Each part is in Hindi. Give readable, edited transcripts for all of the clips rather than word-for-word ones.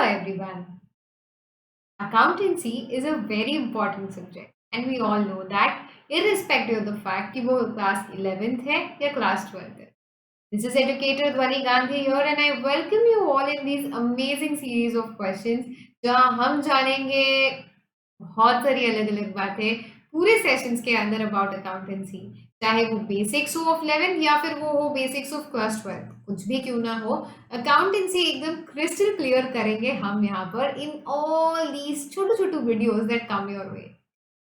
everyone. Accountancy is a very important subject, and we all know that irrespective of the fact कि वो class 11th है या class 12th है. This is educator Dhwani Gandhi here, and I welcome you all in these amazing series of questions जहाँ हम जानेंगे बहुत सारी अलग-अलग बातें पूरे सेशंस के अंदर अबाउट अकाउंटेंसी, चाहे वो बेसिक्स हो ऑफ 11th या फिर वो हो बेसिक्स ऑफ क्लास 12th, कुछ भी क्यों ना हो, अकाउंटेंसी एकदम क्रिस्टल क्लियर करेंगे हम यहाँ पर इन ऑल दीज छोटू-छोटू videos that come your way.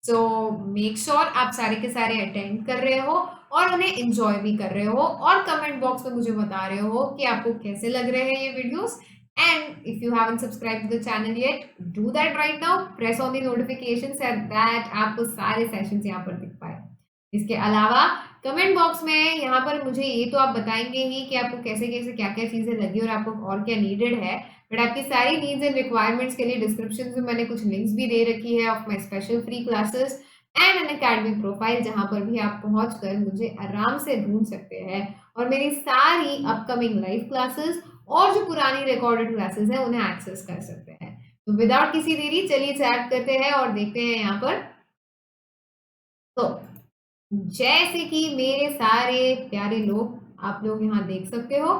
So make sure आप सारे के सारे अटेंड कर रहे हो और उन्हें एंजॉय भी कर रहे हो और कमेंट बॉक्स में मुझे बता रहे हो कि आपको कैसे लग रहे हैं ये videos. And if you haven't subscribed to the channel yet, do that right now. Press on the notifications so that आपको सारे सेशंस यहाँ पर दिख पाए। इसके अलावा कमेंट बॉक्स में यहाँ पर मुझे ये तो आप बताएंगे ही कि आपको कैसे कैसे क्या क्या चीज़ें लगी और आपको और क्या नीडेड है, बट आपकी सारी नीड्स एंड रिक्वायरमेंट्स के लिए डिस्क्रिप्शन में मैंने कुछ लिंक्स भी दे रखी है of my special free classes and N academic profile, जहाँ पर भी आप पहुँच कर मुझे आराम से ढूंढ सकते हैं और मेरी सारी अपकमिंग लाइव क्लासेस और जो पुरानी रिकॉर्डेड क्लासेस है उन्हें एक्सेस कर सकते हैं। तो विदाउट किसी देरी चलिए चैट करते हैं और देखते हैं यहाँ पर। तो जैसे कि मेरे सारे प्यारे लोग आप लोग यहाँ देख सकते हो,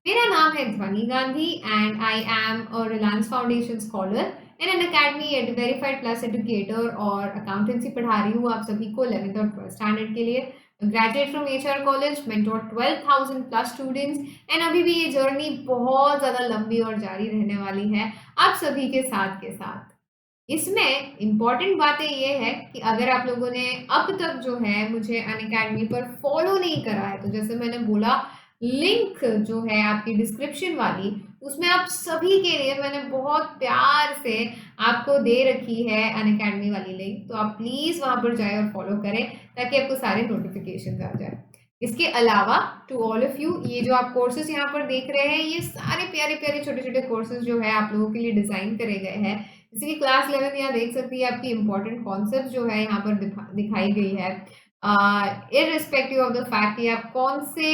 मेरा नाम है ध्वनि Gandhi and I am a Reliance foundation scholar in an academy eight verified plus educator और अकाउंटेंसी पढ़ा रही हूँ आप सभी को 11th और 12th स्टैंडर्ड के लिए। Graduate from HR college, mentor 12,000 plus students and अभी भी ये जर्नी बहुत ज़्यादा लंबी और जारी रहने वाली है आप सभी के साथ। इसमें इम्पॉर्टेंट बातें ये है कि अगर आप लोगों ने अब तक जो है मुझे अनअकैडमी पर फॉलो नहीं करा है, तो जैसे मैंने बोला लिंक जो है आपकी डिस्क्रिप्शन वाली, उसमें आप सभी के लिए मैंने बहुत प्यार से आपको दे रखी है अनअकैडमी वाली लिंक, तो आप प्लीज़ वहाँ पर जाए और फॉलो करें ताकि आपको सारे नोटिफिकेशन आ जाए। इसके अलावा टू ऑल ऑफ यू, ये जो आप कोर्सेज यहाँ पर देख रहे हैं, ये सारे प्यारे प्यारे छोटे छोटे कोर्सेज जो है आप लोगों के लिए डिज़ाइन करे गए हैं। जैसे कि क्लास 11 यहाँ देख सकती है आपकी इंपॉर्टेंट कॉन्सेप्ट जो है यहाँ पर दिखाई गई है, इररिस्पेक्टिव ऑफ द फैक्ट कि आप कौन से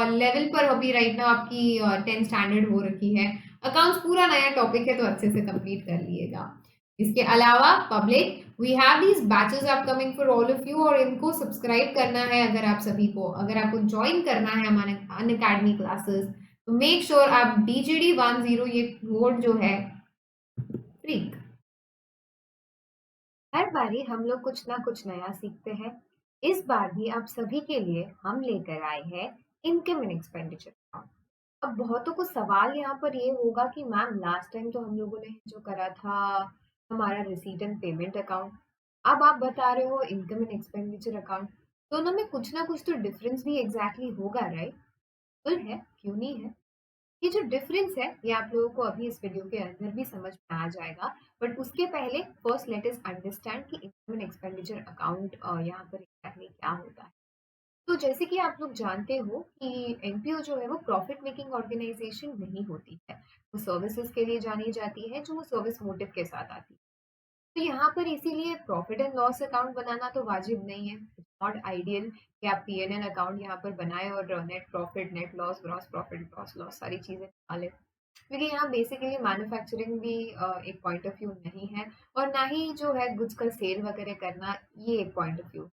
लेवल पर अभी राइट नाउ आपकी 10th स्टैंडर्ड हो रखी है। अकाउंट्स पूरा नया टॉपिक है तो अच्छे से कंप्लीट कर लिएगा। इसके अलावा public, we have these batches upcoming for all of you और इनको सब्सक्राइब करना है अगर आप सभी को, अगर आपको ज्वाइन करना है हमारे अनअकैडमी क्लासेस, तो मेक श्योर आप DGD10 ये कोड जो है फ्रीक। हर बारी हम लोग कुछ ना कुछ नया सीखते हैं। इस बार भी आप सभी के लिए हम लेकर आए हैं इनकम एंड एक्सपेंडिचर अकाउंट। अब बहुतों को सवाल यहाँ पर ये होगा कि मैम लास्ट टाइम तो हम लोगों ने जो करा था हमारा रिसीट एंड पेमेंट अकाउंट, अब आप बता रहे हो इनकम एंड एक्सपेंडिचर अकाउंट, दोनों में कुछ ना कुछ तो डिफरेंस भी एग्जैक्टली होगा, राइट? बिल्कुल है, क्यों नहीं है। ये जो डिफरेंस है ये आप लोगों को अभी इस वीडियो के अंदर भी समझ में आ जाएगा, बट उसके पहले फर्स्ट लेट अस अंडरस्टैंड कि इनकम एंड एक्सपेंडिचर अकाउंट यहाँ पर एग्जैक्टली क्या होता है। तो जैसे कि आप लोग जानते हो कि एनपीओ जो है वो प्रॉफिट मेकिंग ऑर्गेनाइजेशन नहीं होती है, वो सर्विसेज के लिए जानी जाती है जो वो सर्विस मोटिव के साथ आती है। तो यहाँ पर इसीलिए प्रॉफिट एंड लॉस अकाउंट बनाना तो वाजिब नहीं है, नॉट आइडियल कि आप पीएनएल अकाउंट यहाँ पर बनाए और net profit, net loss, gross profit, gross loss सारी चीजें निकालें, क्योंकि यहाँ बेसिकली मैन्युफैक्चरिंग भी एक पॉइंट ऑफ व्यू नहीं है और ना ही जो है गुड्स का सेल वगैरह करना ये एक पॉइंट ऑफ व्यू,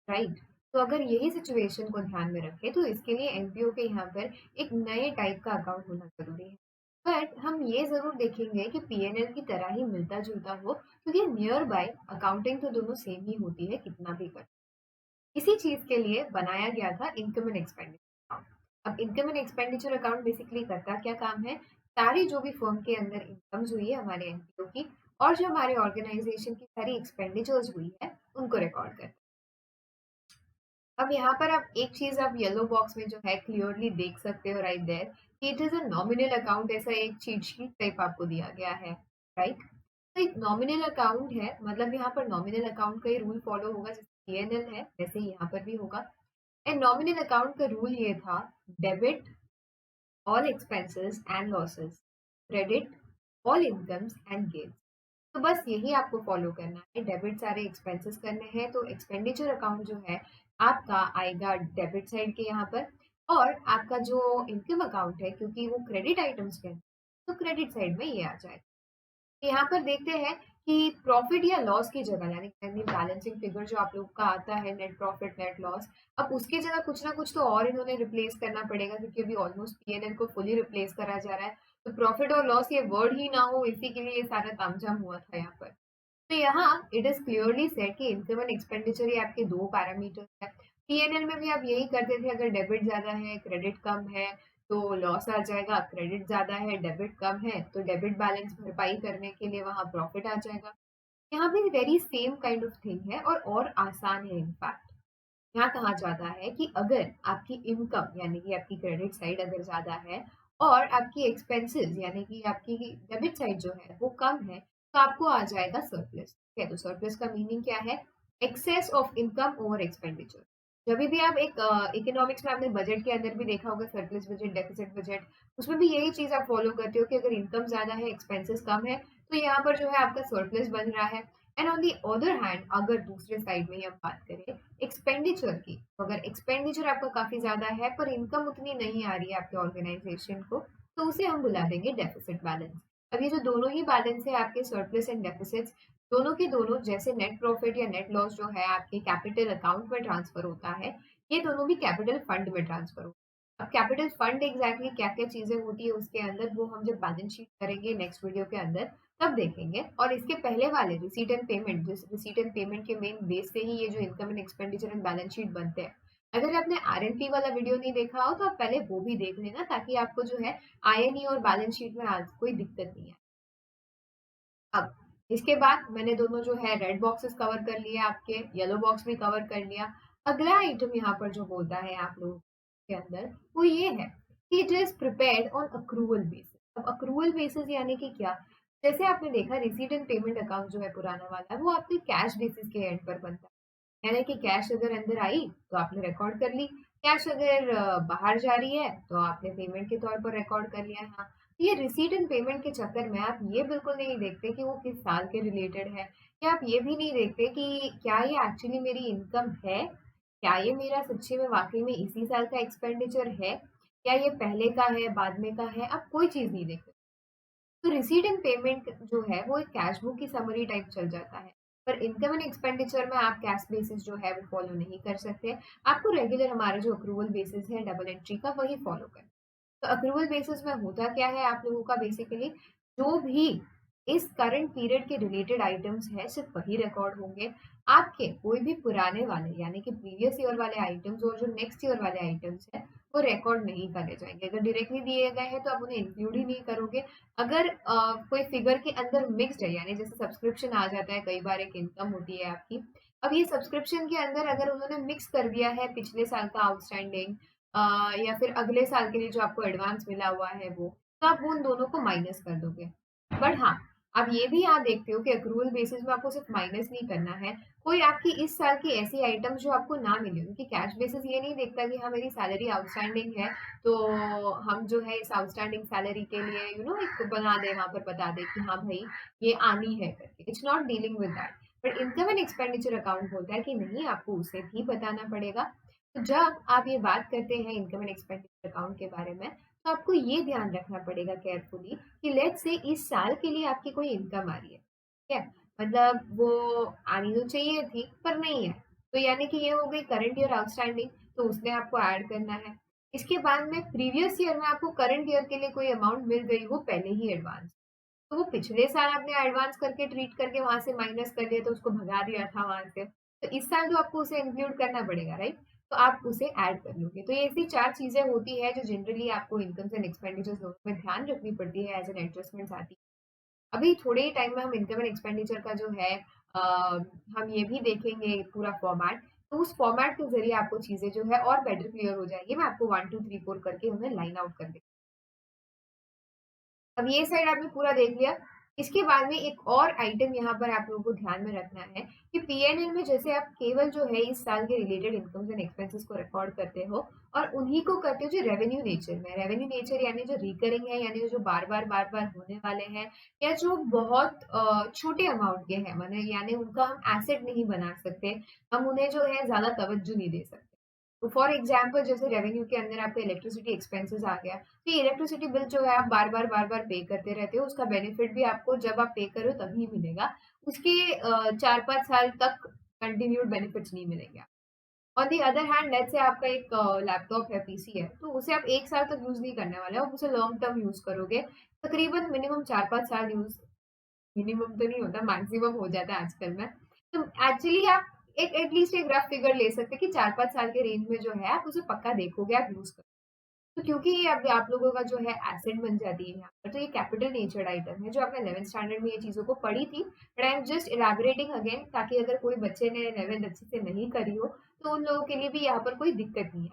राइट? तो अगर यही सिचुएशन को ध्यान में रखें तो इसके लिए एनपीओ के यहाँ पर एक नए टाइप का अकाउंट होना जरूरी है। बट हम ये जरूर देखेंगे कि पीएनएल की तरह ही मिलता जुलता हो, क्योंकि नियर बाय अकाउंटिंग तो दोनों सेम ही होती है कितना भी कर। इसी चीज के लिए बनाया गया था इनकम एंड एक्सपेंडिचर अकाउंट। अब income and expenditure account basically करता क्या काम है, सारी जो भी फर्म के अंदर इनकम्स हुई है हमारे एनपीओ की और जो हमारे ऑर्गेनाइजेशन की सारी एक्सपेंडिचर्स हुई है उनको रिकॉर्ड करता है। अब यहाँ पर आप एक चीज आप येलो बॉक्स में जो है क्लियरली देख सकते हो राइट देयर कि it is a nominal account, ऐसा एक चीट शीट टाइप आपको दिया गया है, राइट? तो एक नॉमिनल अकाउंट है, मतलब यहाँ पर नॉमिनल अकाउंट का ही रूल फॉलो होगा, जैसे पीएनएल है वैसे ही यहाँ पर भी होगा। एंड नॉमिनल अकाउंट का रूल ये था, debit all expenses and losses, credit all incomes and gains. तो बस यही आपको फॉलो करना है, डेबिट सारे एक्सपेंसेस करने हैं, तो एक्सपेंडिचर अकाउंट जो है आपका आएगा डेबिट साइड के यहाँ पर, और आपका जो इनकम अकाउंट है क्योंकि वो क्रेडिट आइटम्स पे है तो क्रेडिट साइड में ये आ जाएगा। यहाँ पर देखते हैं कि प्रॉफिट या लॉस की जगह यानी बैलेंसिंग फिगर जो आप लोग का आता है नेट प्रॉफिट नेट लॉस, अब उसकी जगह कुछ ना कुछ तो और इन्होंने रिप्लेस करना पड़ेगा क्योंकि अभी ऑलमोस्ट पीएनएल को फुली रिप्लेस करा जा रहा है। तो प्रॉफिट और लॉस ये वर्ड ही ना हो, इसी के लिए ये सारा तामझाम हुआ था यहाँ पर। तो यहाँ इट इज क्लियरली सेड कि इनकम एंड एक्सपेंडिचर ये आपके दो पैरामीटर्स है। पीएनएल में भी आप यही करते थे, अगर डेबिट ज्यादा है क्रेडिट कम है तो लॉस आ जाएगा, क्रेडिट ज्यादा है डेबिट कम है तो डेबिट बैलेंस भरपाई करने के लिए वहां प्रॉफिट आ जाएगा। यहाँ भी very same kind of thing है और आसान है इनफैक्ट। यहाँ कहा जाता है कि अगर आपकी इनकम यानी कि आपकी क्रेडिट साइड अगर ज्यादा है और आपकी एक्सपेंसेस यानी कि आपकी डेबिट साइड जो है वो कम है तो आपको आ जाएगा सरप्लस। ठीक है, तो सरप्लस का मीनिंग क्या है? Excess of income over expenditure. जब भी आप एक इकोनॉमिक्स में आपने बजट के अंदर भी देखा होगा सरप्लस बजट डेफिसिट बजट, उसमें भी यही चीज आप फॉलो करते हो कि अगर इनकम ज्यादा है एक्सपेंसेस कम है तो यहाँ पर जो है आपका सरप्लस बन रहा है। And on the other hand अगर दूसरे साइड में हम बात करें एक्सपेंडिचर की, तो अगर एक्सपेंडिचर आपका काफी ज्यादा है पर इनकम उतनी नहीं आ रही है आपके ऑर्गेनाइजेशन को, तो उसे हम बुला देंगे डेफिसिट बैलेंस। अब ये जो दोनों ही बैलेंस है आपके सरप्लस एंड डेफिसिट्स, दोनों के दोनों जैसे नेट प्रॉफिट या नेट लॉस जो है आपके कैपिटल अकाउंट में ट्रांसफर होता है, ये दोनों भी कैपिटल फंड में ट्रांसफर होता है। अब कैपिटल फंड एग्जैक्टली क्या क्या चीजें होती है उसके अंदर वो हम जब बैलेंस शीट करेंगे नेक्स्ट वीडियो के अंदर तब देखेंगे। और इसके पहले वाले रिसीट एंड पेमेंट, जिस रिसीट एंड पेमेंट के मेन बेस से ही ये जो income and expenditure and balance sheet बनते हैं, अगर आपने आरएनपी वाला वीडियो नहीं देखा हो तो आप पहले वो भी देख लेना ताकि आपको जो है आईएनई और बैलेंस शीट में आज कोई दिक्कत नहीं है। अब इसके बाद मैंने दोनों जो है रेड बॉक्सेस कवर कर लिए, आपके येलो बॉक्स भी कवर कर लिया। अगला आइटम यहाँ पर जो होता है आप लोगों के अंदर वो ये है कि it is prepared on accrual basis. अब अक्रूवल बेसिस यानी कि क्या? जैसे आपने देखा रिसीट एंड पेमेंट अकाउंट जो है पुराना वाला वो आपके कैश बेसिस के एंड पर बनता है, यानी कि कैश अगर अंदर आई तो आपने रिकॉर्ड कर ली, कैश अगर बाहर जा रही है तो आपने पेमेंट के तौर पर रिकॉर्ड कर लिया। हाँ, ये रिसीट एंड पेमेंट के चक्कर में आप ये बिल्कुल नहीं देखते कि वो किस साल के रिलेटेड है, या आप ये भी नहीं देखते कि क्या ये एक्चुअली मेरी इनकम है, क्या ये मेरा सच्ची में वाकई में इसी साल का एक्सपेंडिचर है, क्या ये पहले का है बाद में का है, आप कोई चीज नहीं देखते। तो रिसीट एंड पेमेंट जो है वो एक कैश बुक की समरी टाइप चल जाता है, पर इनकम एंड एक्सपेंडिचर में आप कैश बेसिस जो है वो फॉलो नहीं कर सकते। आपको रेगुलर हमारा जो अक्रूवल बेसिस है डबल एंट्री का वही फॉलो करना। तो अक्रूवल बेसिस में होता क्या है आप लोगों का बेसिकली, जो भी इस करंट पीरियड के रिलेटेड आइटम्स है सिर्फ वही रिकॉर्ड होंगे। आपके कोई भी पुराने वाले यानी कि प्रीवियस ईयर वाले आइटम्स और जो नेक्स्ट ईयर वाले आइटम्स है वो रिकॉर्ड नहीं करे जाएंगे। अगर डायरेक्टली दिए गए हैं तो आप उन्हें इंक्लूड ही नहीं करोगे। अगर कोई फिगर के अंदर मिक्स्ड है यानी जैसे सब्सक्रिप्शन आ जाता है, कई बार एक इनकम होती है आपकी, अब ये सब्सक्रिप्शन के अंदर अगर उन्होंने मिक्स कर दिया है पिछले साल का आउटस्टैंडिंग या फिर अगले साल के लिए जो आपको एडवांस मिला हुआ है वो, तो आप उन दोनों को माइनस कर दोगे। बट हाँ, आप ये भी यहाँ देखते हो कि अक्रूवल बेसिस में आपको सिर्फ माइनस नहीं करना है, कोई आपकी इस साल की ऐसी आइटम जो आपको ना मिले, क्योंकि कैश बेसिस ये नहीं देखता कि हाँ मेरी सैलरी आउटस्टैंडिंग है तो हम जो है इस आउटस्टैंडिंग सैलरी के लिए एक बना दे वहां पर बता दे कि हाँ भाई ये आनी है करके। It's not dealing with that. But income and expenditure account बोलता है कि नहीं, आपको उसे भी बताना पड़ेगा। तो जब आप ये बात करते हैं इनकम एंड एक्सपेंडिचर अकाउंट के बारे में, तो आपको ये ध्यान रखना पड़ेगा केयरफुली कि लेट्स से इस साल के लिए आपकी कोई इनकम आ रही है, ठीक है, मतलब वो आनी तो चाहिए थी पर नहीं है, तो यानी कि ये हो गई करंट ईयर आउटस्टैंडिंग, तो उसमें आपको ऐड करना है। इसके बाद में प्रीवियस ईयर में आपको करंट ईयर के लिए कोई अमाउंट मिल गई वो पहले ही एडवांस, तो वो पिछले साल आपने एडवांस करके ट्रीट करके वहां से माइनस कर दिया तो उसको भगा दिया था वहां से, तो इस साल तो आपको उसे इंक्लूड करना पड़ेगा, राइट? तो आप उसे ऐड कर लोगे। तो ये ऐसी चार चीजें होती है जो जनरली आपको इनकम्स एंड एक्सपेंडिचर्स दोनों में ध्यान रखनी पड़ती है एज एन एडजस्टमेंट आती है। अभी थोड़े ही टाइम में हम इनकम एंड एक्सपेंडिचर का जो है हम ये भी देखेंगे पूरा फॉर्मेट, तो उस फॉर्मेट के जरिए आपको चीजें जो है और बेटर क्लियर हो जाएगी। मैं आपको 1 2 3 4 करके उन्हें लाइन आउट कर देती। अब ये साइड आपने पूरा देख लिया। इसके बाद में एक और आइटम यहाँ पर आप लोगों को ध्यान में रखना है कि पीएनएल में जैसे आप केवल जो है इस साल के रिलेटेड इनकम्स एंड एक्सपेंसेस को रिकॉर्ड करते हो और उन्हीं को करते हो जो रेवेन्यू नेचर में। रेवेन्यू नेचर यानी जो रिकरिंग है, यानी जो बार बार होने वाले हैं, या जो बहुत छोटे अमाउंट के हैं, माने यानी उनका हम एसेट नहीं बना सकते, हम उन्हें जो है ज्यादा तवज्जो नहीं दे सकते। तो फॉर एग्जाम्पल जैसे रेवेन्यू के अंदर आपका इलेक्ट्रिसिटी एक्सपेंसेस आ गया, तो ये इलेक्ट्रिसिटी बिल जो है आप बार बार पे करते रहते हो, उसका बेनिफिट भी आपको जब आप पे करो तभी मिलेगा। उसके 4-5 साल तक कंटिन्यूड बेनिफिट्स नहीं मिलेंगे। On the other hand let's say आपका एक लैपटॉप है, पीसी है, तो उसे आप 1 साल तक यूज नहीं करने वाले हो, आप उसे लॉन्ग टर्म यूज करोगे। तकरीबन मिनिमम 4-5 साल यूज, मिनिमम तो नहीं होता, मैक्सिमम हो जाता है आजकल में। तो एक्चुअली आप एक एटलीस्ट एक रफ फिगर ले सकते हैं कि 4-5 साल के रेंज में जो है आप उसे पक्का देखोगे, आप यूज करो। तो क्योंकि ये अब आप लोगों का जो है एसेट बन जाती है यहाँ पर, तो ये कैपिटल नेचर्ड आइटम है जो आपने 11th स्टैंडर्ड में ये चीजों को पढ़ी थी, but I am just elaborating again, ताकि अगर कोई बच्चे ने 11th अच्छे से नहीं करी हो तो उन लोगों के लिए भी यहाँ पर कोई दिक्कत नहीं है।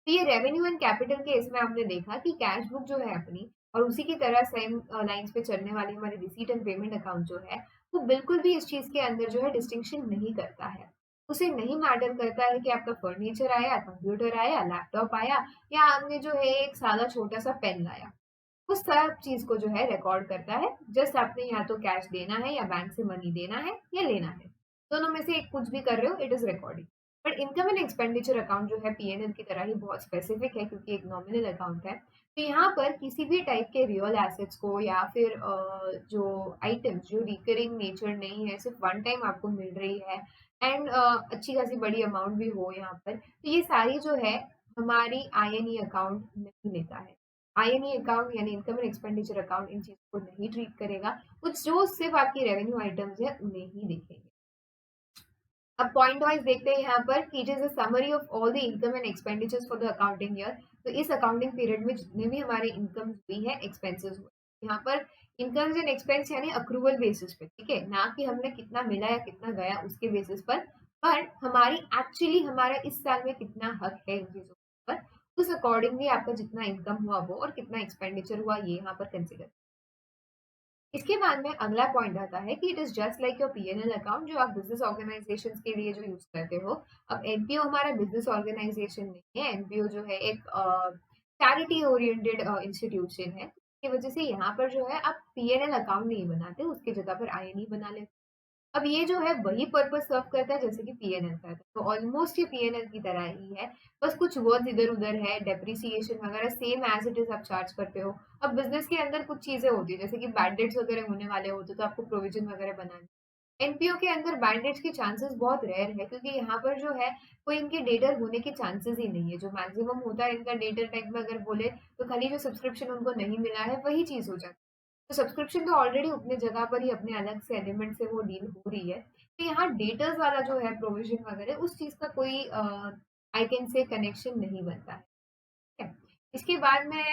तो ये रेवेन्यू एंड कैपिटल के इसमें हमने देखा कि कैश बुक जो है अपनी, और उसी की तरह सेम लाइंस पे चलने वाली हमारी रिसीट एंड पेमेंट अकाउंट जो है, वो बिल्कुल भी इस चीज के अंदर जो है डिस्टिंक्शन नहीं करता है। उसे नहीं मैटर करता है कि आपका फर्नीचर आया, कंप्यूटर आया, लैपटॉप आया, या आपने जो है एक सादा छोटा सा पेन लाया। उस सब चीज को जो है रिकॉर्ड करता है। जस्ट आपने या तो कैश देना है या बैंक से मनी देना है या लेना है, दोनों में से एक कुछ भी कर रहे हो, it is recording. But income and expenditure account जो है पीएनएल की तरह ही बहुत स्पेसिफिक है, क्योंकि एक नॉमिनल अकाउंट है। तो यहाँ पर किसी भी टाइप के रियल एसेट्स को या फिर जो आइटम्स जो रिकरिंग नेचर नहीं है, सिर्फ वन टाइम आपको मिल रही है, एंड अच्छी खासी बड़ी अमाउंट भी हो यहाँ पर, तो ये सारी जो है हमारी आईएनई अकाउंट नहीं लेता है। आईएनई अकाउंट यानी income and expenditure account in चीजों को नहीं ट्रीट करेगा। कुछ जो सिर्फ आपकी रेवेन्यू आइटम्स है उन्हें ही देखेंगे। अब पॉइंट वाइज देखते हैं यहाँ पर कि it is a summary of all the income and expenditures for the accounting year. तो इस अकाउंटिंग पीरियड में जितने भी हमारे इनकम हुई है, एक्सपेंसेस हुए, यहाँ पर इनकम्स एंड एक्सपेंस यानी अक्रूवल बेसिस पे, ठीक है, ना कि हमने कितना मिला या कितना गया उसके बेसिस पर हमारी एक्चुअली हमारा इस साल में कितना हक है इन चीजों पर, उस अकॉर्डिंगली आपका जितना इनकम हुआ वो और कितना एक्सपेंडिचर हुआ ये यहाँ पर कंसिडर। इसके बाद में अगला पॉइंट आता है कि it is just like your PNL account जो आप बिजनेस ऑर्गेनाइजेशन के लिए जो यूज करते हो। अब एनपीओ हमारा बिजनेस ऑर्गेनाइजेशन नहीं है, एनपीओ जो है एक चैरिटी ओरिएंटेड इंस्टीट्यूशन है, की वजह से यहाँ पर जो है आप पीएनएल अकाउंट नहीं बनाते, उसकी जगह पर आईएनई बना लेते। अब ये जो है वही पर्पस सर्व करता है जैसे कि पीएनएल करता है, तो ऑलमोस्ट ये पीएनएल की तरह ही है। बस कुछ वर्ड्स इधर उधर है, डेप्रिसिएशन वगैरह सेम एज इट इज आप चार्ज करते हो। अब बिजनेस के अंदर कुछ चीजें होती है जैसे कि बैड डेट्स वगैरह होने वाले होते तो आपको प्रोविजन वगैरह बनानी। एनपीओ के अंदर बैड डेट्स के चांसेस बहुत रेयर है, क्योंकि यहाँ पर जो है कोई इनके डेटर होने के चांसेस ही नहीं है। जो मैक्सिमम होता है इनका डेटर टाइप में अगर बोले, तो खाली जो सब्सक्रिप्शन उनको नहीं मिला है वही चीज हो जाती है। तो सब्सक्रिप्शन तो ऑलरेडी अपने जगह पर ही अपने अलग से एलिमेंट से वो डील हो रही है। तो यहाँ डेटर्स वाला जो है प्रोविजन वगैरह उस चीज का कोई आई कैन से कनेक्शन नहीं बनता है। ठीक है? इसके बाद में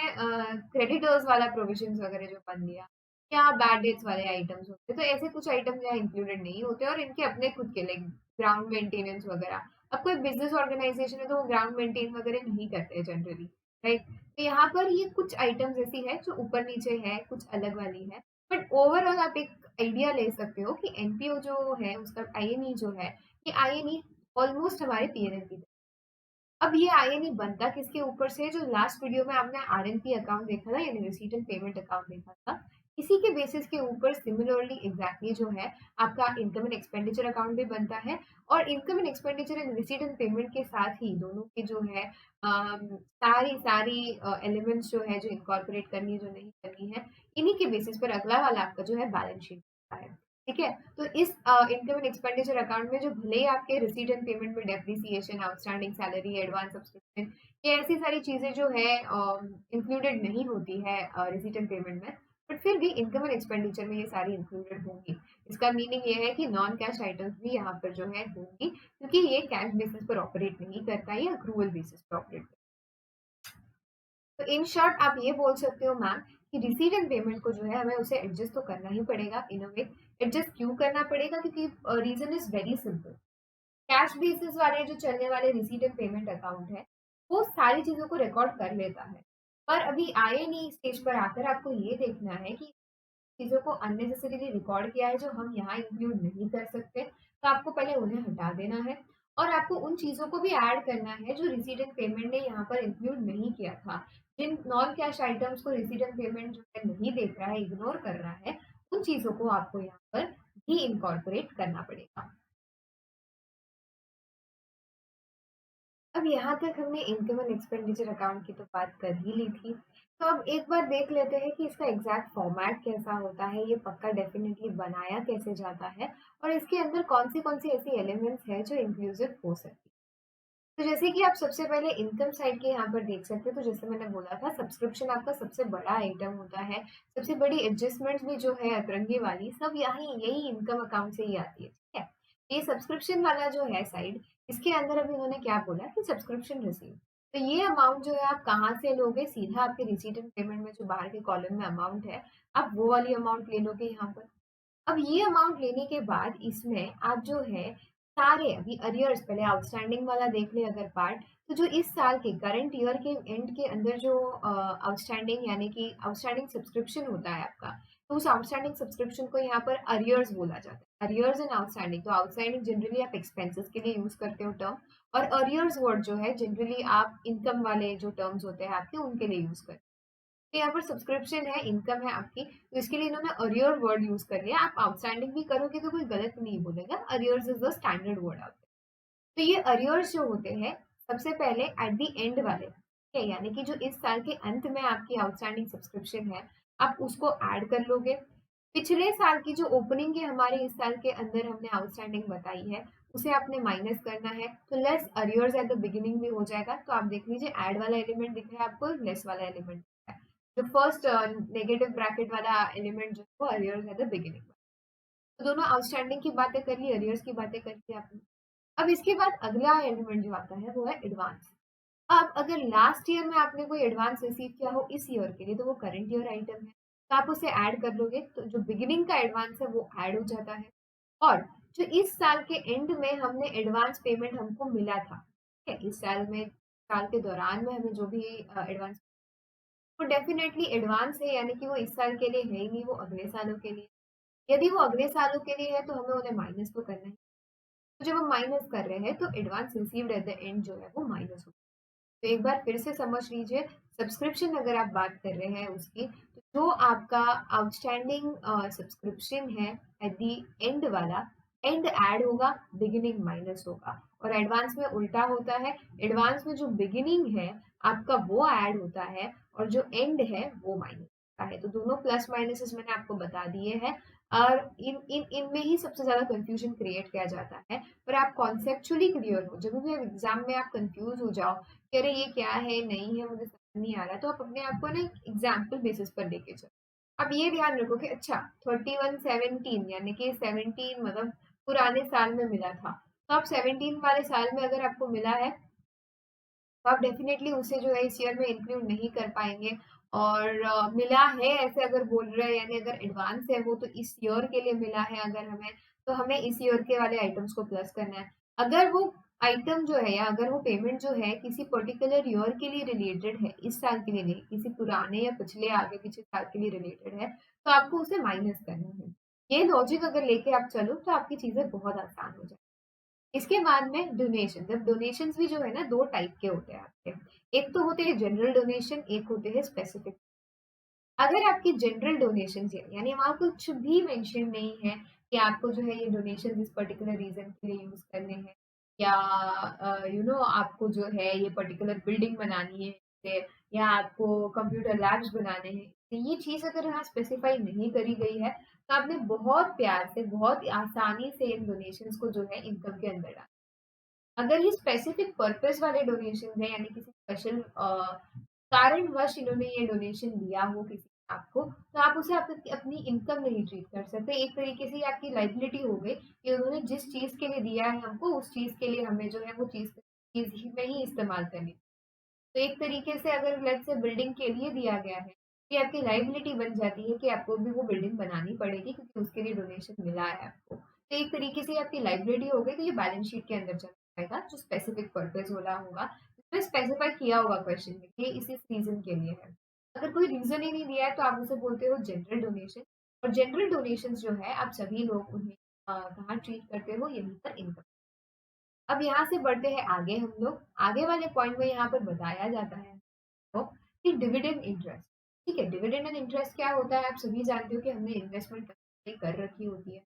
क्रेडिटर्स वाला प्रोविजन वगैरह जो बन गया, या बैड डेट्स वाले आइटम्स होते हैं, तो ऐसे कुछ आइटम्स यहाँ इंक्लूडेड नहीं होते और इनके अपने खुद के लाइक ग्राउंड मेंटेनेंस वगैरह। अब कोई बिजनेस ऑर्गेनाइजेशन है तो वो ग्राउंड मेंटेन वगैरह नहीं करते जनरली, राइट। तो यहाँ पर ये कुछ आइटम्स ऐसी है जो ऊपर नीचे है, कुछ अलग वाली है, बट ओवरऑल आप एक आइडिया ले सकते हो कि एनपीओ जो है उसका आईएनई जो है, ये आईएनई ऑलमोस्ट हमारे पीएनएल की। अब ये आईएनई बनता किसके ऊपर से, जो लास्ट वीडियो में आपने आरएनपी अकाउंट देखा था यानी रिसीट एंड पेमेंट अकाउंट देखा था, इसी के बेसिस के ऊपर सिमिलरली एग्जैक्टली जो है आपका इनकम एंड एक्सपेंडिचर अकाउंट भी बनता है। और income and expenditure and receipt and payment के साथ ही दोनों की जो है सारी सारी एलिमेंट्स जो है जो इनकॉर्पोरेट करनी है जो नहीं करनी है, इन्हीं के बेसिस पर अगला वाला आपका जो है बैलेंस शीट है। ठीक है, तो इस इनकम एंड एक्सपेंडिचर अकाउंट में जो भले ही आपके रिसीट एंड पेमेंट में depreciation, outstanding salary, advance subscription, ये ऐसी सारी चीजें जो है इंक्लूडेड नहीं होती है रिसीट एंड पेमेंट में, बट फिर भी इनकम एंड एक्सपेंडिचर में ये सारी इंक्लूडेड होंगी। इसका मीनिंग ये है कि नॉन कैश आइटम्स भी यहाँ पर जो है होंगी, क्योंकि ये कैश बेसिस पर ऑपरेट नहीं करता, ये अक्रूवल बेसिस पर ऑपरेट करता है। तो इन शॉर्ट आप ये बोल सकते हो मैम कि रिसीट एंड पेमेंट को जो है हमें उसे एडजस्ट तो करना ही पड़ेगा इन अ वे। एडजस्ट क्यों करना पड़ेगा, क्योंकि reason is very simple. Cash basis वाले जो चलने वाले रिसीट एंड पेमेंट अकाउंट है, वो सारी चीजों को रिकॉर्ड कर लेता है। पर अभी आए नहीं स्टेज पर आकर आपको ये देखना है कि चीजों को अननेसेसरीली रिकॉर्ड किया है जो हम यहाँ इंक्लूड नहीं कर सकते, तो आपको पहले उन्हें हटा देना है। और आपको उन चीजों को भी ऐड करना है जो रिसीट एंड पेमेंट ने यहाँ पर इंक्लूड नहीं किया था। जिन नॉन कैश आइटम्स को रिसीट एंड पेमेंट जो है नहीं देख रहा है, इग्नोर कर रहा है, उन चीजों को आपको यहाँ पर भी इनकॉर्पोरेट करना पड़ेगा। अब यहाँ तक हमने इनकम एंड एक्सपेंडिचर अकाउंट की तो बात कर ही ली थी। तो अब एक बार देख लेते हैं कि इसका एग्जैक्ट फॉर्मेट कैसा होता है, ये पक्का डेफिनेटली बनाया कैसे जाता है और इसके अंदर कौन सी ऐसी एलिमेंट्स है जो इंक्लूसिव हो सकती है। तो जैसे कि आप सबसे पहले इनकम साइड के यहाँ पर देख सकते हैं, तो जैसे मैंने बोला था सब्सक्रिप्शन आपका सबसे बड़ा आइटम होता है। सबसे बड़ी एडजस्टमेंट्स भी जो है अतरंगी वाली सब यहाँ यही इनकम अकाउंट से ही आती है, ठीक है। ये सब्सक्रिप्शन वाला जो है साइड, इसके अंदर अभी उन्होंने क्या बोला कि सब्सक्रिप्शन रिसीव, तो ये अमाउंट जो है आप कहाँ से लोगे, सीधा आपके रिसीट एंड पेमेंट में जो बाहर के कॉलम में अमाउंट है, आप वो वाली अमाउंट ले लोगे यहाँ पर। अब ये अमाउंट लेने के बाद इसमें आप जो है सारे अभी अरियर्स, पहले आउटस्टैंडिंग वाला देख ले अगर पार्ट, तो जो इस साल के करंट ईयर के एंड के अंदर जो आउटस्टैंडिंग यानी कि आउटस्टैंडिंग सब्सक्रिप्शन होता है आपका, तो उस आउटस्टैंडिंग सब्सक्रिप्शन को यहाँ पर अरियर्स बोला जाता है। अरियर्स एंड आउटस्टैंडिंग, तो आउटस्टैंडिंग जनरली आप एक्सपेंसेस के लिए यूज करते हो टर्म, और अरियर्स वर्ड जो है जनरली आप इनकम वाले जो टर्म्स होते हैं आपके उनके लिए यूज करते हो। तो यहाँ पर सब्सक्रिप्शन है, इनकम है आपकी, तो इसके लिए इन्होंने अरियर वर्ड यूज कर लिया। आप आउटस्टैंडिंग भी करोगे तो कोई गलत नहीं बोलेगा, arrears is the standard word out. तो ये अरियर्स जो होते हैं सबसे पहले एट द एंड वाले, ठीक है, यानी कि जो इस साल के अंत में आपकी आउटस्टैंडिंग सब्सक्रिप्शन है, आप उसको ऐड कर लोगे। पिछले साल की जो ओपनिंग है हमारे इस साल के अंदर हमने आउटस्टैंडिंग बताई है, उसे आपने माइनस करना है, तो less arrears at the beginning भी हो जाएगा। तो आप देख लीजिए ऐड वाला एलिमेंट दिख रहा है आपको, लेस वाला एलिमेंट दिख रहा है। जो फर्स्ट नेगेटिव ब्रैकेट वाला एलिमेंट जो है वो अरियर्स एट द बिगिनिंग। तो दोनों आउटस्टैंडिंग की बातें कर ली, अरियर्स की बातें कर ली आपने। अब इसके बाद अगला एलिमेंट जो आता है वो है एडवांस। अब अगर लास्ट ईयर में आपने कोई एडवांस रिसीव किया हो इस ईयर के लिए, तो वो करंट ईयर आइटम है, तो आप उसे ऐड कर लोगे, तो जो बिगिनिंग का एडवांस है वो ऐड हो जाता है। और जो इस साल के एंड में हमने एडवांस पेमेंट हमको मिला था, ठीक है, इस साल में साल के दौरान में हमें जो भी एडवांस, वो डेफिनेटली एडवांस है, यानी कि वो इस साल के लिए है ही नहीं, वो अगले सालों के लिए। यदि वो अगले सालों के लिए है तो हमें उन्हें माइनस तो करना है। तो जब हम माइनस कर रहे हैं तो advance received at the end जो है वो माइनस होगा। तो एक बार फिर से समझ लीजिए, सब्सक्रिप्शन अगर आप बात कर रहे हैं उसकी, तो जो आपका आउटस्टैंडिंग सब्सक्रिप्शन है एट द एंड वाला, एंड ऐड होगा, बिगिनिंग माइनस होगा। और एडवांस में उल्टा होता है, एडवांस में जो बिगिनिंग है आपका वो ऐड होता है और जो एंड है वो माइनस होता है। तो दोनों प्लस माइनसेस मैंने आपको बता दिए हैं, और इन इन इनमें ही सबसे ज्यादा कंफ्यूजन क्रिएट किया जाता है। पर आप कॉन्सेप्चुअली क्लियर हो, जब भी एग्जाम में आप कंफ्यूज हो जाओ कि अरे ये क्या है, नहीं है, मुझे समझ नहीं आ रहा, तो आप अपने आप को ना एग्जाम्पल बेसिस पर लेके चलो। अब ये ध्यान रखो कि अच्छा 31 17 यानी कि 17 मतलब पुराने साल में मिला था, तो आप 17 वाले साल में अगर आपको मिला है तो आप डेफिनेटली उसे जो है इस ईयर में इंक्लूड नहीं कर पाएंगे। और मिला है ऐसे अगर बोल रहे हैं, यानी अगर एडवांस है वो तो इस ईयर के लिए मिला है अगर हमें, तो हमें इस ईयर के वाले आइटम्स को प्लस करना है। अगर वो आइटम जो है या अगर वो पेमेंट जो है किसी पर्टिकुलर ईयर के लिए रिलेटेड है, इस साल के लिए नहीं, किसी पुराने या पिछले आगे पीछे साल के लिए रिलेटेड है, तो आपको उसे माइनस करना है। ये लॉजिक अगर लेके आप चलो तो आपकी चीजें बहुत आसान हो जाए। इसके बाद में डोनेशन, जब डोनेशंस भी जो है ना दो टाइप के होते हैं आपके, एक तो होते हैं जनरल डोनेशन, एक होते हैं स्पेसिफिक। अगर आपकी जनरल डोनेशन है यानी वहां कुछ भी मेंशन नहीं है कि आपको जो है ये डोनेशन इस पर्टिकुलर रीजन के लिए यूज करने हैं, या आपको जो है ये पर्टिकुलर बिल्डिंग बनानी है, या आपको कंप्यूटर लैब्स बनाने हैं, तो ये चीज अगर यहाँ स्पेसिफाई नहीं करी गई है, तो आपने बहुत प्यार से बहुत आसानी से इन डोनेशंस को जो है इनकम के अंदर डाला। अगर ये स्पेसिफिक पर्पस वाले डोनेशन है, यानी किसी स्पेशल कारणवश इन्होंने ये डोनेशन दिया हो किसी ने आपको, तो आप उसे अपनी इनकम नहीं ट्रीट कर सकते। एक तरीके से ये आपकी लाइबिलिटी हो गई कि उन्होंने जिस चीज के लिए दिया है हमको, उस चीज के लिए हमें जो है वो चीज ही में ही इस्तेमाल करनी। तो एक तरीके से अगर लेट्स से बिल्डिंग के लिए दिया गया है, ये आपकी लाइबिलिटी बन जाती है कि आपको भी वो बिल्डिंग बनानी पड़ेगी क्योंकि उसके लिए डोनेशन मिला है आपको। तो एक तरीके से आपकी लाइबिलिटी हो गई, तो ये बैलेंस शीट के अंदर चला जाएगा जो स्पेसिफिक पर्पज वाला होगा, जिसमें स्पेसिफाई किया होगा क्वेश्चन में कि इस रीजन के लिए है। अगर कोई रीजन ही नहीं दिया है तो आप उसे बोलते हो जनरल डोनेशन। और जनरल डोनेशन जो है आप सभी लोग उन्हें कहाँ ट्रीट करते हो, यहीं पर इनकम। अब यहाँ से बढ़ते हैं आगे, हम लोग आगे वाले पॉइंट में यहाँ पर बताया जाता है तो कि डिविडेंड इंटरेस्ट। ठीक है, डिविडेंड एंड इंटरेस्ट क्या होता है, आप सभी जानते हो कि हमने इन्वेस्टमेंट कर रखी होती है,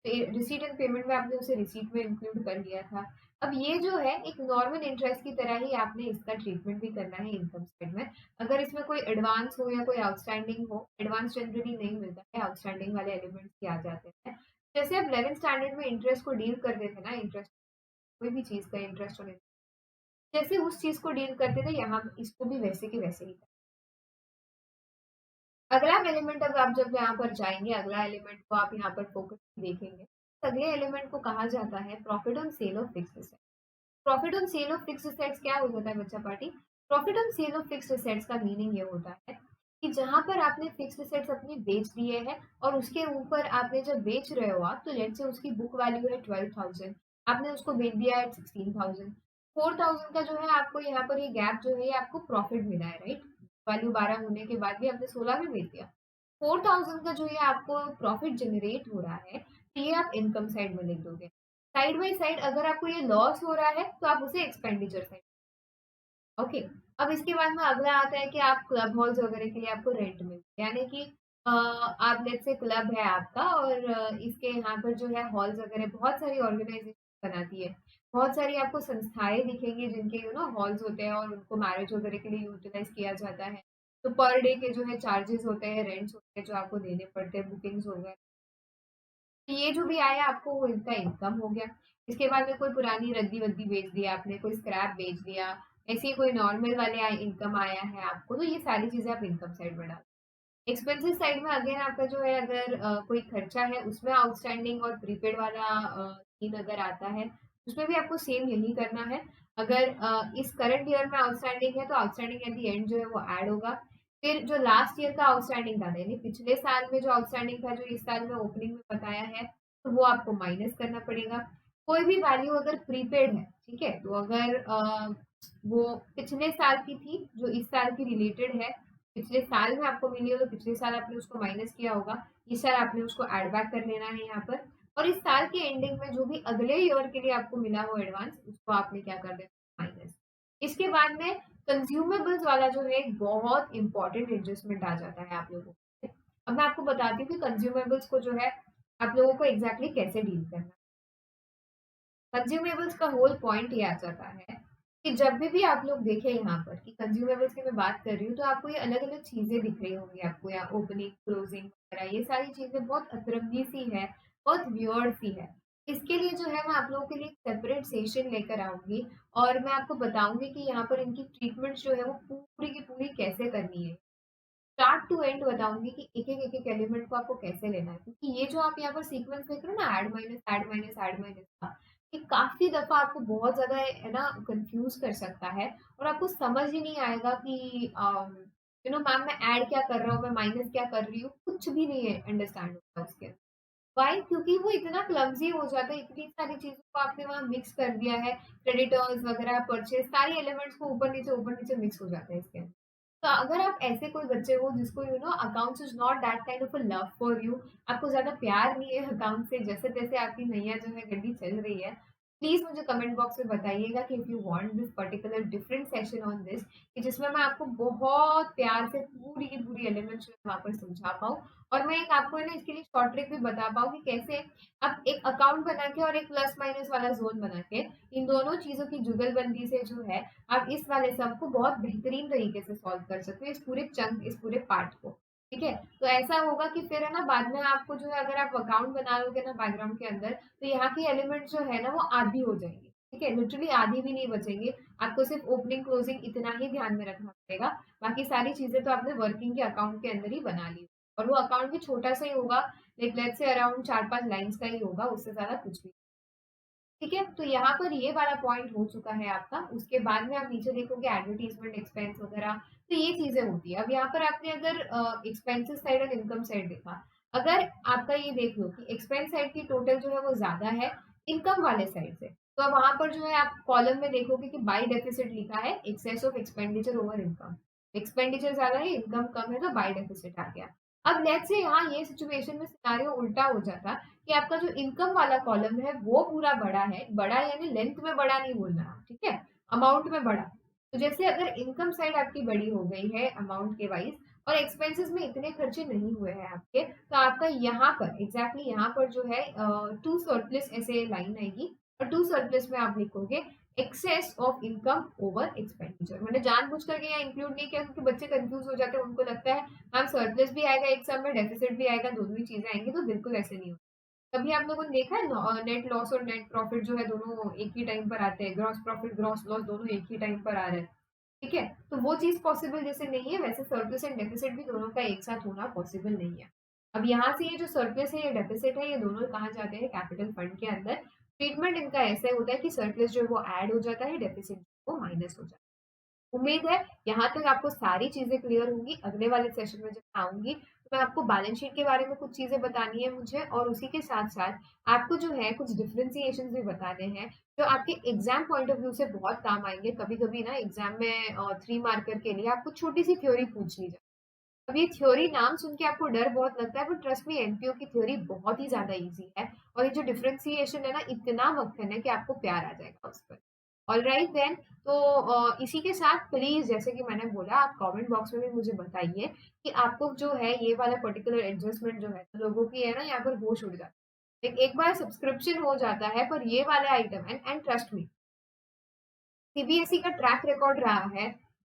रिसीट एंड पेमेंट में आपने उसे रिसीट में इंक्लूड कर लिया था। अब ये जो है एक नॉर्मल इंटरेस्ट की तरह ही आपने इसका ट्रीटमेंट भी करना है इनकम साइड में। अगर इसमें कोई एडवांस हो या कोई आउटस्टैंडिंग हो, एडवांस जनरली नहीं मिलता है, आउटस्टैंडिंग वाले एलिमेंट्स ही आ जाते हैं। जैसे आप 11th स्टैंडर्ड में इंटरेस्ट को डील करते थे ना, इंटरेस्ट कोई भी चीज का इंटरेस्ट और जैसे उस चीज को डील करते थे, यहाँ इसको भी वैसे के वैसे ही। अगला एलिमेंट अब आप जब यहाँ पर जाएंगे, अगला एलिमेंट को आप यहाँ पर फोकस देखेंगे, अगले एलिमेंट को कहा जाता है profit on sale of fixed assets. Profit on sale of fixed assets क्या हो जाता है बच्चा party? Profit on sale of fixed assets का मीनिंग ये होता है कि जहां पर आपने फिक्स्ड एसेट्स अपनी बेच दिए हैं और उसके ऊपर आपने जब बेच रहे हो आप, तो लेट से उसकी बुक वैल्यू है 12,000, आपने उसको बेच दिया है 16,000, 4,000 का जो है आपको यहाँ पर ये गैप जो है ये आपको प्रॉफिट मिला है, राइट? वैल्यू 12 होने के बाद भी आपने 16 में बेच दिया। 4,000 का जो ये आपको प्रॉफिट जनरेट हो रहा है, तो ये आप इनकम साइड में लिख दोगे। साइड बाय साइड अगर आपको ये लॉस हो रहा है तो आप उसे एक्सपेंडिचर साइड। ओके। अब इसके बाद में अगला आता है कि आप क्लब हॉल्स वगैरह के लिए आपको रेंट मिलता है, यानी कि आप लेट्स से क्लब है आपका और इसके यहाँ पर जो है हॉल्स वगैरह बहुत सारी ऑर्गेनाइजेशन बनाती है, बहुत सारी आपको संस्थाएं दिखेंगी जिनके हॉल्स होते हैं और उनको मैरिज वगैरह के लिए यूटिलाइज किया जाता है। तो पर डे के जो है चार्जेस होते हैं, रेंट्स होते हैं जो आपको देने पड़ते हैं, बुकिंग्स हो गए, ये जो भी आया आपको वो इनका इनकम हो गया। इसके बाद में कोई पुरानी रद्दी वद्दी बेच दिया आपने, कोई स्क्रैप बेच दिया, ऐसे ही कोई नॉर्मल वाले इनकम आया है आपको, तो ये सारी चीजें आप इनकम साइड में डाल। एक्सपेंसेस साइड में अगेन आपका जो है अगर कोई खर्चा है उसमें आउटस्टैंडिंग और प्रीपेड वाला सीन अगर आता है, उसमें भी आपको सेम यही करना है। अगर इस करंट ईयर में आउटस्टैंडिंग है तो आउटस्टैंडिंग एट द एंड जो है वो ऐड होगा। फिर जो लास्ट ईयर का आउटस्टैंडिंग था, यानी पिछले साल में जो आउटस्टैंडिंग था जो इस साल में ओपनिंग में बताया है, तो वो आपको माइनस करना पड़ेगा। कोई भी वैल्यू अगर प्रीपेड है, ठीक है, तो अगर वो पिछले साल की थी जो इस साल की रिलेटेड है, पिछले साल में आपको मिली हो तो पिछले साल आपने उसको माइनस किया होगा, इस साल आपने उसको ऐड बैक कर लेना है यहाँ पर। और इस साल के एंडिंग में जो भी अगले ईयर के लिए आपको मिला हो एडवांस, उसको आपने क्या कर देना, माइनस। इसके बाद में कंज्यूमेबल्स वाला जो है एक बहुत इंपॉर्टेंट एडजस्टमेंट आ जाता है आप लोगों को। अब मैं आपको बताती हूँ कि कंज्यूमेबल्स को जो है आप लोगों को एग्जैक्टली कैसे डील करना। कंज्यूमेबल्स का होल पॉइंट ये आ जाता है कि जब भी आप लोग देखें यहाँ पर कि कंज्यूमेबल्स की मैं बात कर रही हूँ, तो आपको ये अलग अलग चीजें दिख रही होंगी आपको, या ओपनिंग क्लोजिंग वगैरह, ये सारी चीजें बहुत अतरंगी सी है, बहुत वियर्ड सी है। इसके लिए जो है मैं आप लोगों के लिए सेपरेट सेशन लेकर आऊंगी और मैं आपको बताऊंगी कि यहाँ पर इनकी ट्रीटमेंट जो है वो पूरी की पूरी कैसे करनी है। स्टार्ट टू एंड बताऊंगी कि एक एक एलिमेंट को आपको कैसे लेना है, क्योंकि ये जो आप यहाँ पर सीक्वेंस देख रहे हो ना, add minus add minus add minus का, ये काफी दफा आपको बहुत ज्यादा है ना कंफ्यूज कर सकता है और आपको समझ ही नहीं आएगा कि मैम मैं ऐड क्या कर रहा हूँ, मैं माइनस क्या कर रही हूँ, कुछ भी नहीं है अंडरस्टैंड होता उसके। वाई? क्योंकि वो इतना क्लमजी हो जाता है, इतनी सारी चीजों को आपने वहां मिक्स कर दिया है, क्रेडिटर्स वगैरह परचेज सारे एलिमेंट्स को ऊपर नीचे मिक्स हो जाता है इसके अंदर। तो अगर आप ऐसे कोई बच्चे हो जिसको accounts is not that kind of a love for you, आपको ज्यादा प्यार नहीं है अकाउंट से, जैसे तैसे आपकी नैया जो है गड्डी चल रही है, प्लीज मुझे कमेंट बॉक्स में बताइएगा कि if you want this particular different session on this, कि जिसमें मैं आपको बहुत प्यार से पूरी की पूरी एलिमेंट्स वहां पर समझा पाऊँ, और मैं एक आपको है ना इसके लिए शॉर्ट ट्रिक भी बता पाऊँ कि कैसे आप एक अकाउंट बना के और एक प्लस माइनस वाला जोन बना के इन दोनों चीजों की जुगलबंदी से जो है आप इस वाले सम को बहुत बेहतरीन तरीके से सॉल्व कर सकते हो, इस पूरे चंक, इस पूरे पार्ट को। ठीक है, तो ऐसा होगा कि फिर है ना बाद में आपको जो है अगर आप अकाउंट बना लोगे ना बैकग्राउंड के अंदर, तो यहाँ की एलिमेंट जो है ना वो आधी हो जाएंगे। ठीक है, लिटरली आधी भी नहीं बचेंगे। आपको सिर्फ ओपनिंग क्लोजिंग इतना ही ध्यान में रखना पड़ेगा, बाकी सारी चीजें तो आपने वर्किंग के अकाउंट के अंदर ही बना ली, और वो अकाउंट भी छोटा सा ही होगा, like let's say around 4-5 lines का ही होगा, उससे ज्यादा कुछ भी। ठीक है, तो यहाँ पर ये वाला पॉइंट हो चुका है आपका। उसके बाद में आप नीचे देखोगे एडवर्टीजमेंट एक्सपेंस वगैरह, तो ये चीजें होती है। अब यहाँ पर आपने अगर एक्सपेंसेस साइड और इनकम साइड देखा, अगर आपका ये देख लो कि एक्सपेंस साइड की टोटल जो है वो ज्यादा है इनकम वाले साइड से, तो अब वहां पर जो है आप कॉलम में देखोगे कि बाई डेफिसिट लिखा है, excess of expenditure over income. Expenditure ज्यादा है, इनकम कम है, तो बाई डेफिसिट आ गया। अब लेट्स से यहाँ ये सिचुएशन में सिनारियो उल्टा हो जाता कि आपका जो इनकम वाला कॉलम है वो पूरा बड़ा है, बड़ा यानी लेंथ में बड़ा नहीं बोलना, ठीक है, अमाउंट में बड़ा। तो जैसे अगर इनकम साइड आपकी बड़ी हो गई है अमाउंट के वाइज, और एक्सपेंसेस में इतने खर्चे नहीं हुए हैं आपके, तो आपका यहाँ पर एग्जैक्टली यहाँ पर जो है टू सरप्लस ऐसे लाइन आएगी, और टू सरप्लस में आप लिखोगे excess of income over expenditure. मैंने जानबूझ करके यहाँ इंक्लूड नहीं किया क्योंकि बच्चे कंफ्यूज हो जाते हैं, उनको लगता है मैम सरप्लस भी आएगा एक सम में, डेफिसिट भी आएगा, दोनों ही चीजें आएंगी, तो बिल्कुल ऐसे नहीं होता। कभी आप लोगों ने देखा है नेट लॉस और नेट प्रॉफिट जो है दोनों एक ही टाइम पर आते हैं, ग्रॉस प्रॉफिट ग्रॉस लॉस दोनों एक ही टाइम पर आ रहे हैं, ठीक है, तो वो चीज पॉसिबल जैसे नहीं है, वैसे सरप्लस एंड डेफिसिट भी दोनों का एक साथ होना पॉसिबल नहीं है। अब यहाँ से ये जो सरप्लस है, ये डेफिसिट है, ये दोनों कहाँ जाते हैं कैपिटल फंड के अंदर। ट्रीटमेंट इनका ऐसा होता है कि सरप्लस जो है वो ऐड हो जाता है, डेफिसिट वो माइनस हो जाता है। उम्मीद है यहाँ तक आपको सारी चीजें क्लियर होंगी। अगले वाले सेशन में जब मैं आऊंगी तो मैं आपको बैलेंस शीट के बारे में कुछ चीजें बतानी है मुझे, और उसी के साथ साथ आपको जो है कुछ डिफरेंशिएशन भी बताने हैं जो आपके एग्जाम पॉइंट ऑफ व्यू से बहुत काम आएंगे। कभी कभी ना एग्जाम में 3 मार्कर के लिए आपको छोटी सी थ्योरी पूछ ली जाए। अब ये थ्योरी नाम सुन के आपको डर बहुत लगता है, बट ट्रस्ट मी एमपीओ की थ्योरी बहुत ही ज्यादा इजी है, और ये जो डिफरेंशिएशन है ना इतना मक्खन है कि आपको प्यार आ जाएगा उस पर। ऑल राइट देन, तो इसी के साथ प्लीज जैसे कि मैंने बोला आप कमेंट बॉक्स में भी मुझे बताइए कि आपको जो है ये वाला पर्टिकुलर एडजस्टमेंट जो है तो लोगों की है ना यहाँ पर होश उड़ जाता है। एक बार सब्सक्रिप्शन हो जाता है, पर ये वाले item and trust me CBSE का ट्रैक रिकॉर्ड रहा है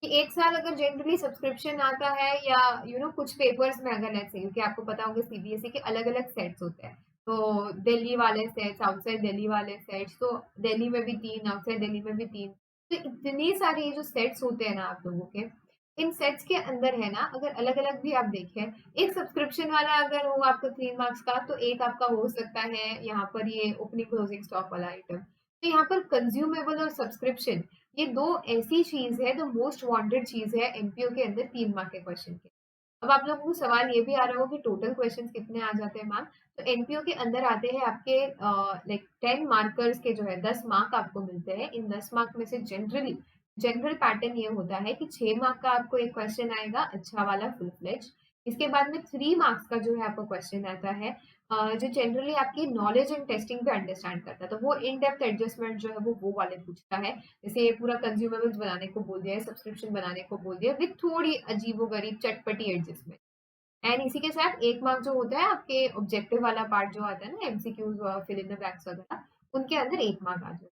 कि एक साल अगर जनरली सब्सक्रिप्शन आता है या कुछ पेपर्स में अगर ऐसे, क्योंकि आपको पता होगा सीबीएसई के अलग अलग सेट्स होते हैं, तो दिल्ली वाले सेट्स, आउटसाइड दिल्ली वाले सेट्स, तो दिल्ली में भी 3, आउटसाइड दिल्ली में भी 3, तो इतनी सारी ये जो सेट्स होते हैं ना आप लोगों के, इन सेट्स के अंदर है ना अगर अलग अलग भी आप देखें, एक सब्सक्रिप्शन वाला अगर हो आपको 3 मार्क्स का, तो एक आपका हो सकता है यहाँ पर ये ओपनिंग क्लोजिंग स्टॉक वाला आइटम। तो यहाँ पर कंज्यूमेबल और सब्सक्रिप्शन ये दो ऐसी चीज है, जो मोस्ट वांटेड चीज है एमपीओ के अंदर 3 मार्क के क्वेश्चन के। अब आप लोगों को सवाल ये भी आ रहा होगा कि टोटल क्वेश्चन कितने आ जाते हैं मैम, तो एनपीओ के अंदर आते हैं आपके लाइक 10 मार्कर्स के जो है 10 मार्क आपको मिलते हैं। इन 10 मार्क में से जनरल पैटर्न ये होता है कि 6 मार्क का आपको एक क्वेश्चन आएगा अच्छा वाला फुल फ्लेज। इसके बाद में 3 मार्क्स का जो है आपको क्वेश्चन आता है जो जनरली आपकी नॉलेज एंड टेस्टिंग पे अंडरस्टैंड करता है, तो वो इन डेप्थ एडजस्टमेंट जो है वो वाले पूछता है। जैसे ये पूरा कंज्यूमेबल्स बनाने को बोल दिया है, सब्सक्रिप्शन बनाने को बोल दिया, विथ थोड़ी अजीबो गरीब चटपटी एडजस्टमेंट। एंड इसी के साथ 1 मार्क जो होता है आपके ऑब्जेक्टिव वाला पार्ट जो आता है ना, MCQs fill in the blanks वगैरह, उनके अंदर 1 मार्क आ जाए।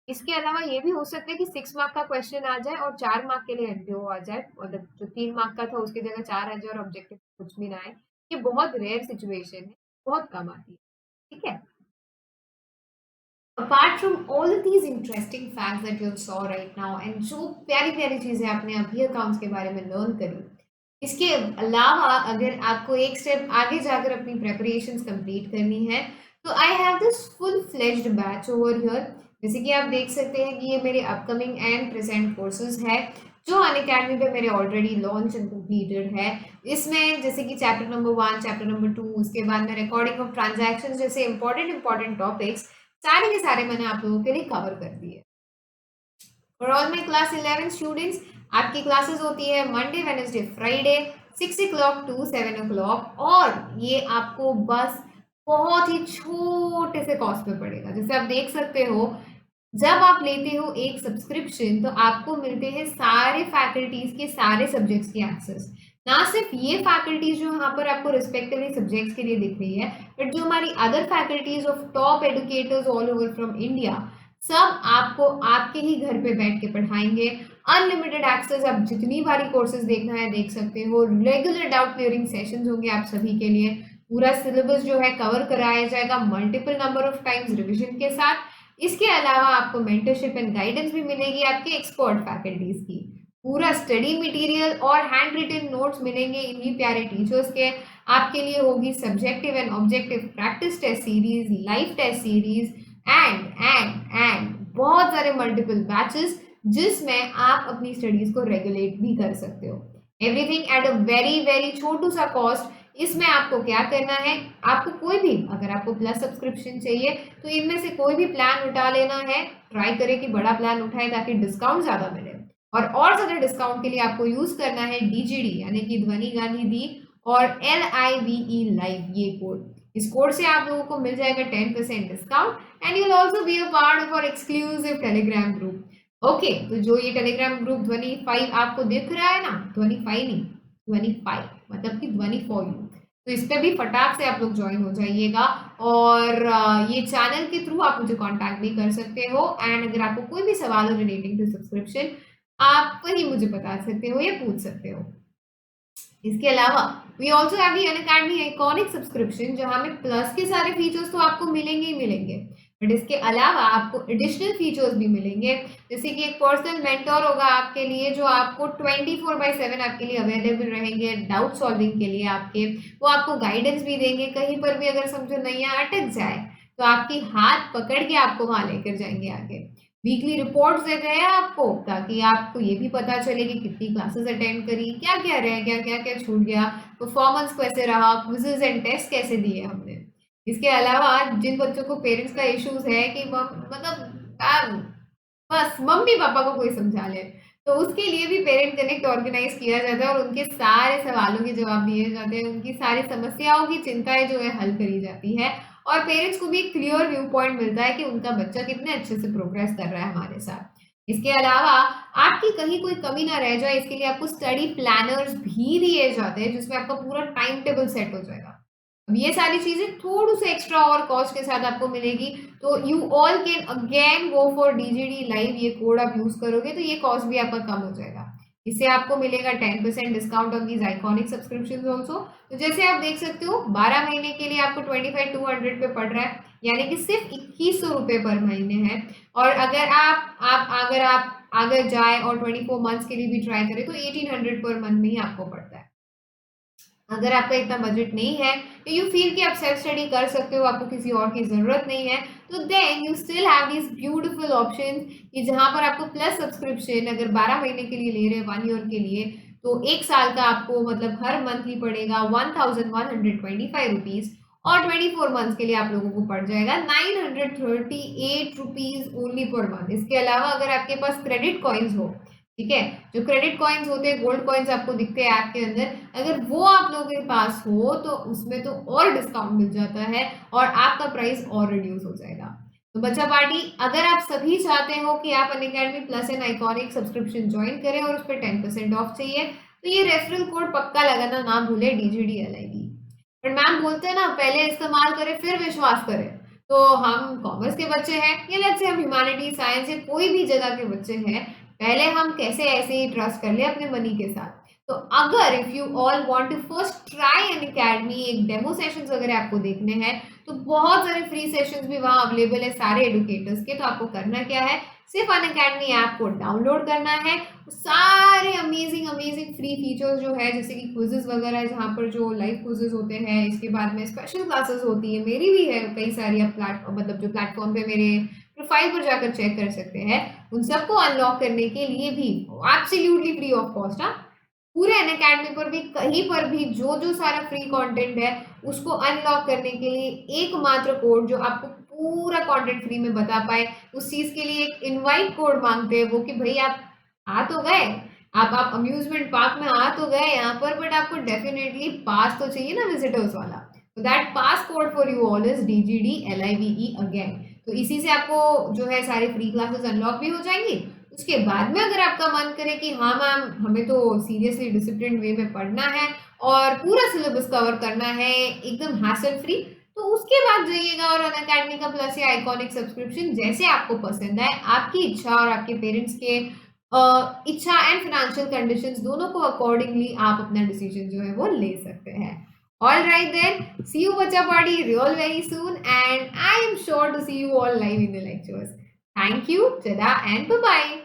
इसके अलावा ये भी हो सकता है कि 6 मार्क का क्वेश्चन आ जाए और 4 मार्क के लिए एमपीओ आ जाए, मतलब जो 3 मार्क का था उसकी जगह 4 आ जाए और ऑब्जेक्टिव कुछ भी ना आए। ये बहुत रेयर सिचुएशन है, बहुत कम आती है, ठीक है। Apart from all of these interesting facts that you saw right now and जो प्यारी प्यारी चीजें आपने अभी अकाउंट्स के बारे में लर्न करी, इसके अलावा अगर आपको एक स्टेप आगे जाकर अपनी प्रेपरेशंस कंप्लीट करनी है, तो I have this full fledged batch over here. जैसे कि आप देख सकते हैं कि ये मेरे अपकमिंग एंड प्रेजेंट कोर्सेज है जो अनअकैडमी पे मेरे ऑलरेडी लॉन्च एंड कंप्लीटेड है। इसमें जैसे कि चैप्टर नंबर 1, चैप्टर नंबर 2, उसके बाद में रिकॉर्डिंग ऑफ ट्रांजैक्शंस जैसे इंपॉर्टेंट टॉपिक्स सारे के सारे मैंने आप लोगों के लिए कवर कर दिए। For all my class 11 students, आपकी क्लासेस होती है Monday Wednesday Friday 6 o'clock to 7 o'clock, और ये आपको बस बहुत ही छोटे से कॉस्ट पे पड़ेगा। जैसे आप देख सकते हो, जब आप लेते हो एक सब्सक्रिप्शन तो आपको मिलते हैं सारे फैकल्टीज के सारे सब्जेक्ट्स की एक्सेस। ना सिर्फ ये फैकल्टीज जो यहाँ पर आपको रिस्पेक्टिवली सब्जेक्ट्स के लिए दिख रही है, बट जो हमारी other faculties of top educators all over from India, सब आपको आपके ही घर पे बैठ के पढ़ाएंगे। अनलिमिटेड एक्सेस, आप जितनी बारी कोर्सेज देखना है देख सकते हो। रेगुलर डाउट क्लियरिंग सेशंस होंगे आप सभी के लिए। पूरा सिलेबस जो है कवर कराया जाएगा multiple number of times revision के साथ। इसके अलावा आपको मेंटरशिप एंड गाइडेंस भी मिलेगी आपके एक्सपर्ट फैकल्टीज की। पूरा स्टडी मटेरियल और हैंड रिटन नोट्स मिलेंगे इन्हीं प्यारे टीचर्स के। आपके लिए होगी subjective and objective practice test series, live test series and बहुत सारे मल्टीपल बैचेस जिसमें आप अपनी स्टडीज को रेगुलेट भी कर सकते हो। Everything at a very very छोटू सा कॉस्ट। इसमें आपको क्या करना है, आपको कोई भी, अगर आपको प्लस सब्सक्रिप्शन चाहिए तो इनमें से कोई भी प्लान उठा लेना है। ट्राई करें कि बड़ा प्लान उठाए ताकि डिस्काउंट ज्यादा मिले, और ज्यादा डिस्काउंट के लिए आपको यूज करना है डीजीडी यानी कि ध्वनि गांधी दी और LIVE लाइव, ये कोड। इस कोड से आप लोगों को मिल जाएगा 10% discount and you will also be a part of our exclusive Telegram group. Okay, तो जो ये टेलीग्राम ग्रुप ध्वनि 5 आपको दिख रहा है ना, ध्वनि 5 नहीं, 25, मतलब कि ध्वनि फॉर यू। तो इस पे भी फटाक से आप लोग ज्वाइन हो जाइएगा, और ये चैनल के थ्रू आप मुझे कांटेक्ट भी कर सकते हो। एंड अगर आपको कोई भी सवाल हो रिलेटिंग टू सब्सक्रिप्शन, आप वही मुझे बता सकते हो या पूछ सकते हो। इसके अलावा we also have the Unacademy iconic subscription, जहां में प्लस के सारे फीचर्स तो आपको मिलेंगे ही मिलेंगे, बट इसके अलावा आपको एडिशनल फीचर्स भी मिलेंगे, जैसे कि एक पर्सनल मेंटर होगा आपके लिए, जो आपको 24/7 आपके लिए अवेलेबल रहेंगे डाउट सॉल्विंग के लिए आपके। वो आपको गाइडेंस भी देंगे, कहीं पर भी अगर समझो नैया अटक जाए तो आपकी हाथ पकड़ के आपको वहां लेकर जाएंगे आगे। वीकली रिपोर्ट्स देते हैं आपको, ताकि आपको ये भी पता चले कि कितनी क्लासेस अटेंड करी, क्या क्या रह गया, क्या क्या छूट गया, परफॉर्मेंस कैसे रहा, क्विजेज एंड टेस्ट कैसे दिए हमने। इसके अलावा जिन बच्चों को पेरेंट्स का इश्यूज है कि बस मम्मी पापा को कोई समझा ले, तो उसके लिए भी पेरेंट कनेक्ट ऑर्गेनाइज किया जाता है और उनके सारे सवालों के जवाब दिए जाते हैं, उनकी सारी समस्याओं की चिंताएं जो है हल करी जाती है, और पेरेंट्स को भी एक क्लियर व्यू पॉइंट मिलता है कि उनका बच्चा कितने अच्छे से प्रोग्रेस कर रहा है हमारे साथ। इसके अलावा आपकी कहीं कोई कमी ना रह जाए, इसके लिए आपको स्टडी प्लानर्स भी दिए जाते हैं, जिसमें आपका पूरा टाइम टेबल सेट हो जाएगा। अब ये सारी चीजें थोड़ी से एक्स्ट्रा और कॉस्ट के साथ आपको मिलेगी, तो you all can again go for DGD live. ये कोड आप यूज करोगे तो ये कॉस्ट भी आपका कम हो जाएगा। इससे आपको मिलेगा 10% discount on these iconic subscriptions also. तो जैसे आप देख सकते हो 12 महीने के लिए आपको 25,200 पे पड़ रहा है, यानी कि सिर्फ 2100 रुपये पर महीने है। और अगर आप आगे जाए और 24 मंथ्स के लिए भी ट्राई करें तो 1800 पर मंथ में ही आपको पड़ता है। अगर आपका इतना बजट नहीं है, यू फील कि आप सेल्फ स्टडी कर सकते हो, आपको किसी और की जरूरत नहीं है, तो then you still have this beautiful option कि जहां पर आपको प्लस सब्सक्रिप्शन अगर 12 महीने के लिए ले रहे हैं 1 ईयर के लिए, तो एक साल का आपको मतलब हर मंथली पड़ेगा 1125 रुपीज, और 24 मंथ्स के लिए आप लोगों को पड़ जाएगा 938 रुपीज ओनली पर मंथ। इसके अलावा अगर आपके पास क्रेडिट कॉइन्स हो, ठीक है, जो क्रेडिट कॉइन्स होते हैं, गोल्ड कॉइन्स आपको दिखते हैं ऐप के अंदर, अगर वो आप लोगों के पास हो तो उसमें तो और डिस्काउंट मिल जाता है और आपका प्राइस और रिड्यूस हो जाएगा। तो बच्चा पार्टी, अगर आप सभी चाहते हो कि आप Unacademy plus and iconic subscription join करें और उस पर 10% ऑफ चाहिए, तो ये रेफरल कोड पक्का लगाना ना भूले, DGDLIV। पर मैम बोलते हैं ना, पहले इस्तेमाल करें फिर विश्वास करें। तो हम कॉमर्स के बच्चे हैं या लेट्स से हम ह्यूमैनिटी साइंस या कोई भी जगह के बच्चे हैं, पहले हम कैसे ऐसे ही ट्रस्ट कर ले अपने मनी के साथ। तो अगर if you all want to first try Unacademy, एक डेमो सेशंस वगैरह आपको देखने हैं, तो बहुत सारे फ्री सेशंस भी वहां अवेलेबल है सारे एडुकेटर्स के। तो आपको करना क्या है, सिर्फ अनअकैडमी ऐप को डाउनलोड करना है, सारे अमेजिंग अमेजिंग फ्री फीचर्स जो है, जैसे कि क्विजेस वगैरह, जहाँ पर जो लाइव क्विजेस होते हैं, इसके बाद में स्पेशल क्लासेस होती है, मेरी भी है कई सारी, आप मतलब जो प्लेटफॉर्म पे मेरे प्रोफाइल पर जाकर चेक कर सकते हैं, उन सबको अनलॉक करने के लिए भी एब्सोल्युटली फ्री ऑफ कॉस्ट। हाँ, पूरे अनअकैडमी पर भी कहीं पर भी जो जो सारा फ्री कंटेंट है उसको अनलॉक करने के लिए एकमात्र कोड जो आपको पूरा कंटेंट फ्री में बता पाए, उस चीज के लिए एक इनवाइट कोड मांगते हैं वो, कि भाई आप आ तो गए, आप अम्यूजमेंट पार्क में आ तो गए यहाँ पर, बट आपको डेफिनेटली पास तो चाहिए ना विजिटर्स वाला। तो that pass code for you all is DGDLIVE again. तो इसी से आपको जो है सारी फ्री क्लासेस अनलॉक भी हो जाएंगी। उसके बाद में अगर आपका मन करे कि हाँ मैम हमें तो सीरियसली डिसिप्लिन वे में पढ़ना है और पूरा सिलेबस कवर करना है एकदम हैसल फ्री, तो उसके बाद जाइएगा और अनअकैडमी का प्लस या आइकॉनिक सब्सक्रिप्शन जैसे आपको पसंद है, आपकी इच्छा और आपके पेरेंट्स के इच्छा एंड फाइनेंशियल कंडीशंस दोनों को अकॉर्डिंगली आप अपना डिसीजन जो है वो ले सकते हैं। All right then, see you Bacha Party real very soon, and I am sure to see you all live in the lectures. Thank you, tada and bye-bye.